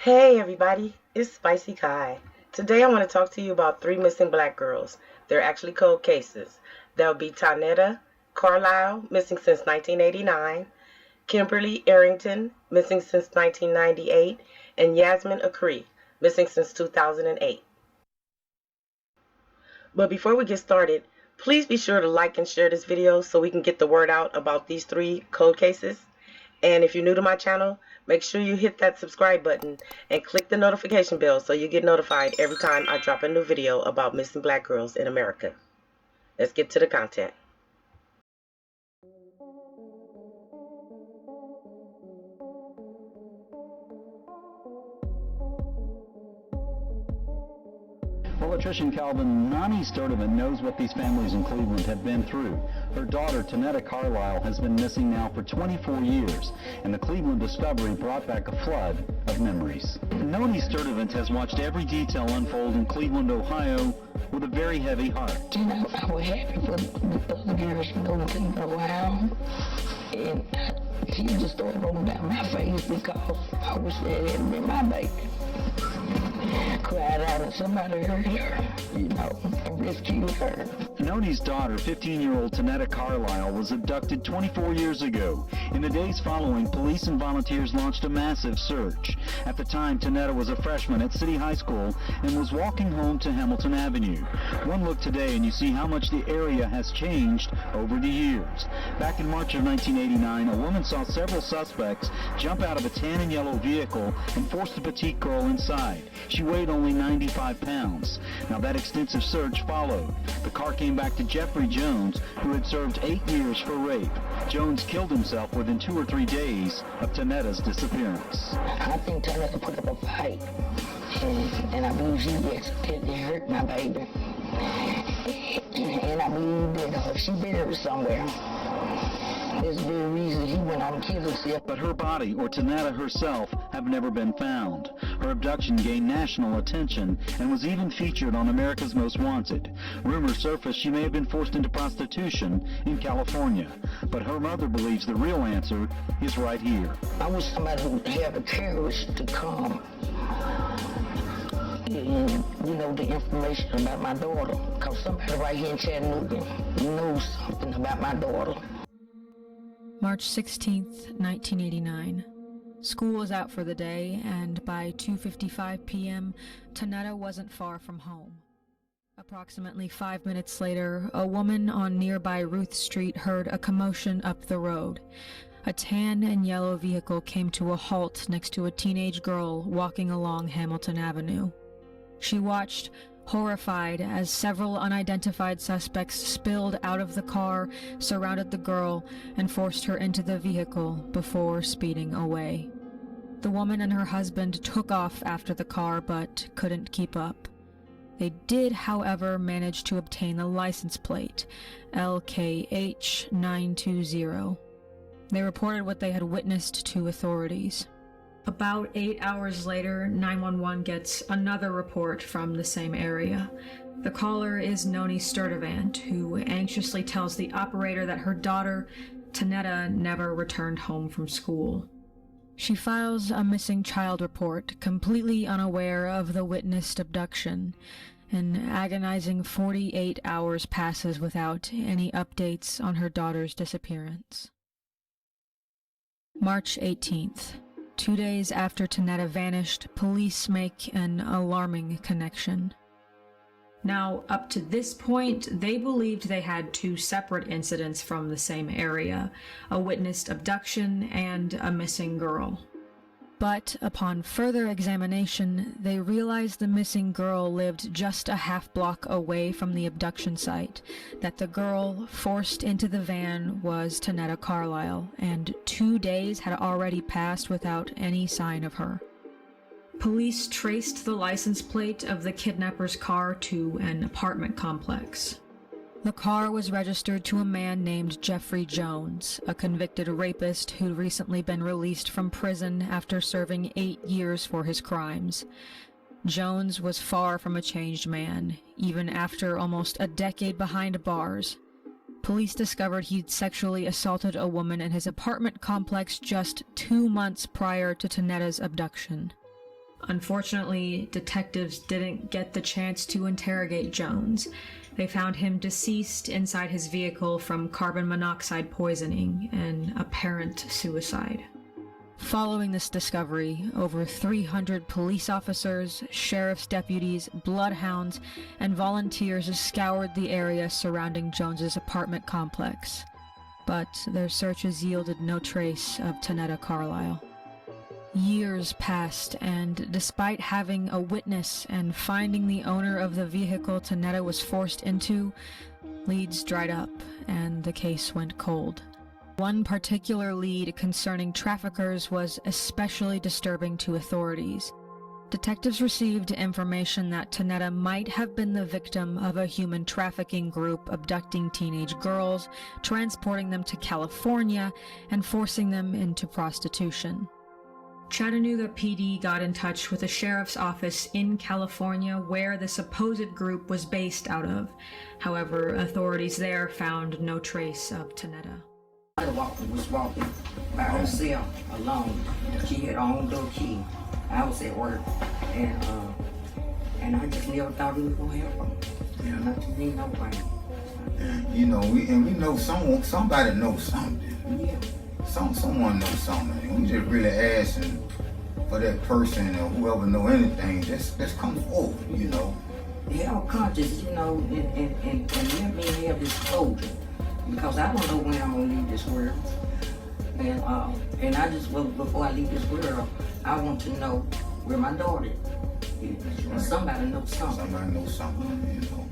Hey everybody, it's Spicy Kai. Today I want to talk to you about three missing black girls. They're actually cold cases. That'll be Tonetta Carlisle, missing since 1989, Kimberly Arrington, missing since 1998, and Yasmin Acree, missing since 2008. But before we get started, please be sure to like and share this video so we can get the word out about these three cold cases. And if you're new to my channel, make sure you hit that subscribe button and click the notification bell so you get notified every time I drop a new video about missing black girls in America. Let's get to the content. Electrician Calvin, Nani Sturdivant knows what these families in Cleveland have been through. Her daughter, Tonetta Carlisle, has been missing now for 24 years, and the Cleveland discovery brought back a flood of memories. Nani Sturdivant has watched every detail unfold in Cleveland, Ohio, with a very heavy heart. You know, I was happy for the other girls to go to Cleveland, Ohio, and tears just started rolling down my face because I wish that had been my baby. Cried out and somebody heard her, you know, and rescued her. Noni's daughter, 15-year-old Tonetta Carlisle, was abducted 24 years ago. In the days following, police and volunteers launched a massive search. At the time, Tonetta was a freshman at City High School and was walking home to Hamilton Avenue. One look today and you see how much the area has changed over the years. Back in March of 1989, a woman saw several suspects jump out of a tan and yellow vehicle and force the petite girl inside. She weighed only 95 pounds. Now that extensive search followed. The car came back to Jeffrey Jones, who had served 8 years for rape. Jones killed himself within 2 or 3 days of Tonetta's disappearance. I think Tonetta put up a fight, and I believe she accidentally hurt my baby. And I believe that she buried somewhere. That's the very reason he went on to kill himself. But her body, or Tonetta herself, have never been found. Her abduction gained national attention and was even featured on America's Most Wanted. Rumors surfaced she may have been forced into prostitution in California. But her mother believes the real answer is right here. I wish somebody would have the courage to come and, you know, the information about my daughter. Because somebody right here in Chattanooga knows something about my daughter. March 16th, 1989. School was out for the day, and by 2:55 p.m., Tonetta wasn't far from home. Approximately 5 minutes later, a woman on nearby Ruth Street heard a commotion up the road. A tan and yellow vehicle came to a halt next to a teenage girl walking along Hamilton Avenue. She watched, horrified, as several unidentified suspects spilled out of the car, surrounded the girl, and forced her into the vehicle before speeding away. The woman and her husband took off after the car, but couldn't keep up. They did, however, manage to obtain the license plate, LKH 920. They reported what they had witnessed to authorities. About 8 hours later, 911 gets another report from the same area. The caller is Noni Sturdivant, who anxiously tells the operator that her daughter, Tonetta, never returned home from school. She files a missing child report, completely unaware of the witnessed abduction. An agonizing 48 hours passes without any updates on her daughter's disappearance. March 18th. 2 days after Tonetta vanished, police make an alarming connection. Now, up to this point, they believed they had two separate incidents from the same area, a witnessed abduction and a missing girl. But upon further examination, they realized the missing girl lived just a half block away from the abduction site, that the girl forced into the van was Tonetta Carlisle, and 2 days had already passed without any sign of her. Police traced the license plate of the kidnapper's car to an apartment complex. The car was registered to a man named Jeffrey Jones, a convicted rapist who'd recently been released from prison after serving 8 years for his crimes. Jones was far from a changed man, even after almost a decade behind bars. Police discovered he'd sexually assaulted a woman in his apartment complex just 2 months prior to Tonetta's abduction. Unfortunately, detectives didn't get the chance to interrogate Jones. They found him deceased inside his vehicle from carbon monoxide poisoning, an apparent suicide. Following this discovery, over 300 police officers, sheriff's deputies, bloodhounds, and volunteers scoured the area surrounding Jones's apartment complex. But their searches yielded no trace of Tonetta Carlisle. Years passed, and despite having a witness and finding the owner of the vehicle Tonetta was forced into, leads dried up and the case went cold. One particular lead concerning traffickers was especially disturbing to authorities. Detectives received information that Tonetta might have been the victim of a human trafficking group abducting teenage girls, transporting them to California, and forcing them into prostitution. Chattanooga PD got in touch with a sheriff's office in California where the supposed group was based out of. However, authorities there found no trace of Tonetta. I was walking by herself alone. She had her own door key. I was at work, and I just never thought we was gonna help her. Yeah. Not to need nobody. You know, we know somebody knows something. Yeah. Someone knows something. And we just really asking for that person or whoever know anything. Just come forward, you know. Held conscious, you know, and let me have this closure. Because I don't know when I'm gonna leave this world. And I just, well, before I leave this world, I want to know where my daughter is. Right. Somebody knows something. Somebody knows something, you know.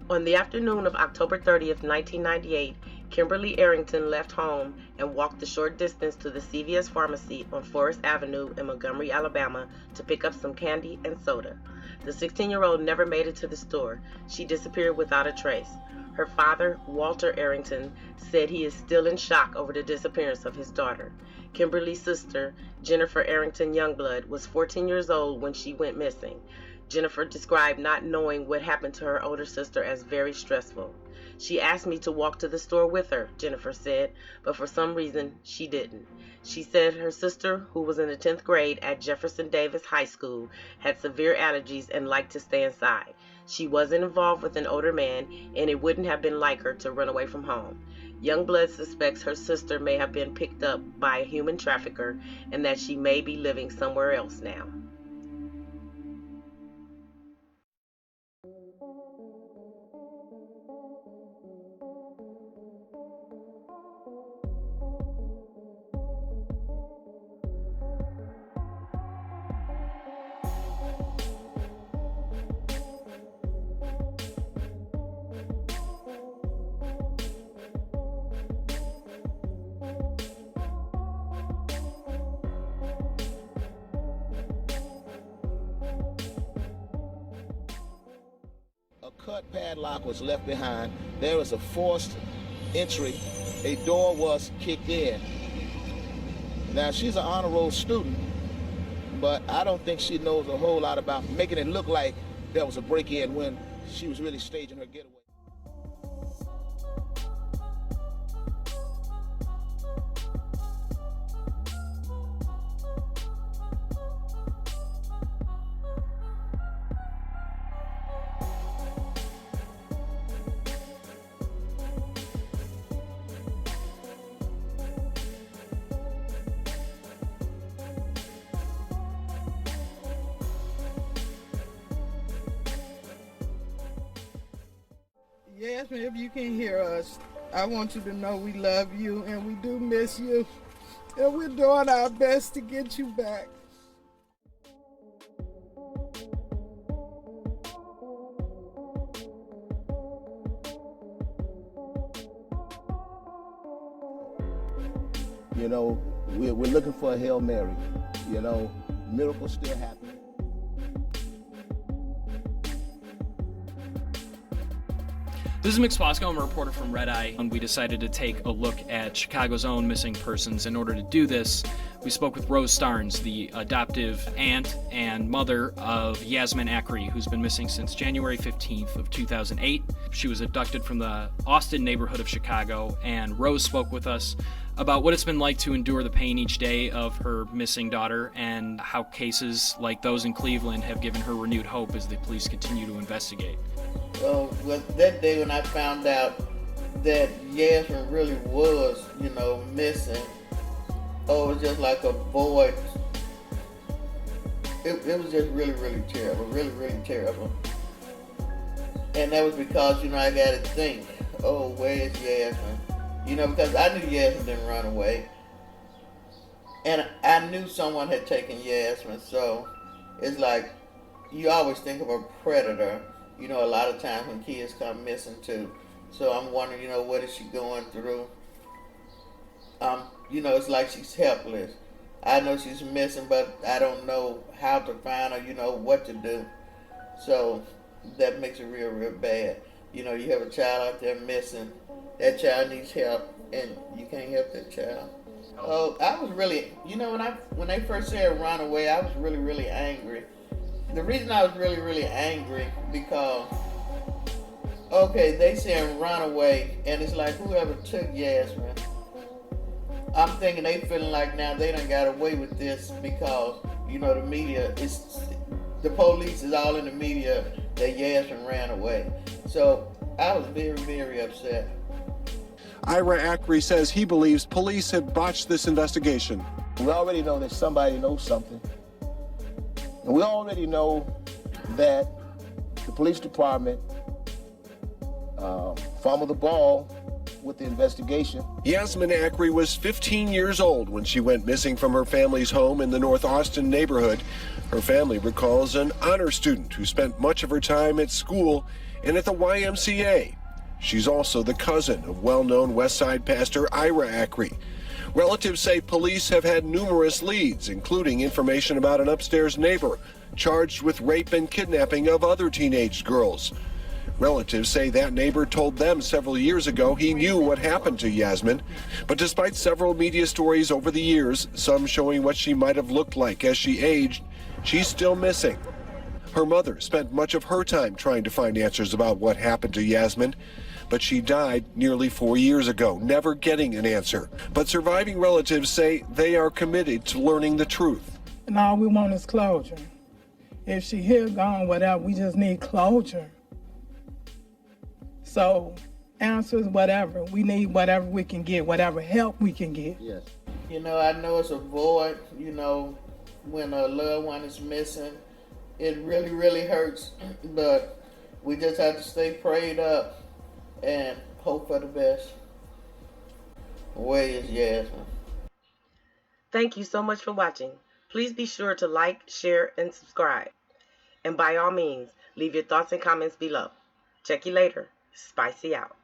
On the afternoon of October 30th, 1998, Kimberly Arrington left home and walked the short distance to the CVS pharmacy on Forest Avenue in Montgomery, Alabama to pick up some candy and soda. The 16-year-old never made it to the store. She disappeared without a trace. Her father, Walter Arrington, said he is still in shock over the disappearance of his daughter. Kimberly's sister, Jennifer Arrington Youngblood, was 14 years old when she went missing. Jennifer described not knowing what happened to her older sister as very stressful. She asked me to walk to the store with her, Jennifer said, but for some reason she didn't. She said her sister, who was in the 10th grade at Jefferson Davis High School, had severe allergies and liked to stay inside. She wasn't involved with an older man, and it wouldn't have been like her to run away from home. Youngblood suspects her sister may have been picked up by a human trafficker and that she may be living somewhere else now. A cut padlock was left behind. There was a forced entry. A door was kicked in. Now, she's an honor roll student, but I don't think she knows a whole lot about making it look like there was a break-in when she was really staging her getaway. Yasmin, if you can hear us, I want you to know we love you and we do miss you. And we're doing our best to get you back. You know, we're looking for a Hail Mary. You know, miracles still happen. This is Mick Spasco. I'm a reporter from Red Eye, and we decided to take a look at Chicago's own missing persons. In order to do this, we spoke with Rose Starnes, the adoptive aunt and mother of Yasmin Acree, who's been missing since January 15th of 2008. She was abducted from the Austin neighborhood of Chicago, and Rose spoke with us about what it's been like to endure the pain each day of her missing daughter and how cases like those in Cleveland have given her renewed hope as the police continue to investigate. Well, that day when I found out that Yasmin really was, missing, it was just like a void. It was just really, really terrible, really, really terrible. And that was because, I got to think, where's Yasmin? Because I knew Yasmin didn't run away. And I knew someone had taken Yasmin, so it's like, you always think of a predator, a lot of times when kids come missing too. So I'm wondering, what is she going through? It's like she's helpless. I know she's missing, but I don't know how to find her, what to do. So that makes it real, real bad. You have a child out there missing. That child needs help, and you can't help that child. Oh, I was really, when they first said run away, I was really, really angry. The reason I was really, really angry because, they saying run away, and it's like whoever took Yasmin, I'm thinking they feeling like now they done got away with this because, the media, the police is all in the media that Yasmin ran away. So I was very, very upset. Ira Acree says he believes police have botched this investigation. We already know that somebody knows something. And we already know that the police department fumbled the ball with the investigation. Yasmin Acree was 15 years old when she went missing from her family's home in the North Austin neighborhood. Her family recalls an honor student who spent much of her time at school and at the YMCA. She's also the cousin of well-known West Side pastor Ira Acree. Relatives say police have had numerous leads, including information about an upstairs neighbor charged with rape and kidnapping of other teenage girls. Relatives say that neighbor told them several years ago he knew what happened to Yasmin, but despite several media stories over the years, some showing what she might have looked like as she aged, she's still missing. Her mother spent much of her time trying to find answers about what happened to Yasmin, but she died nearly 4 years ago, never getting an answer. But surviving relatives say they are committed to learning the truth. And all we want is closure. If she here, gone, whatever, we just need closure. So, answers, whatever. We need whatever we can get, whatever help we can get. Yes. I know it's a void, when a loved one is missing. It really, really hurts, but we just have to stay prayed up and hope for the best. Where is Yasmin? Thank you so much for watching. Please be sure to like, share, and subscribe. And by all means, leave your thoughts and comments below. Check you later. Spicey out.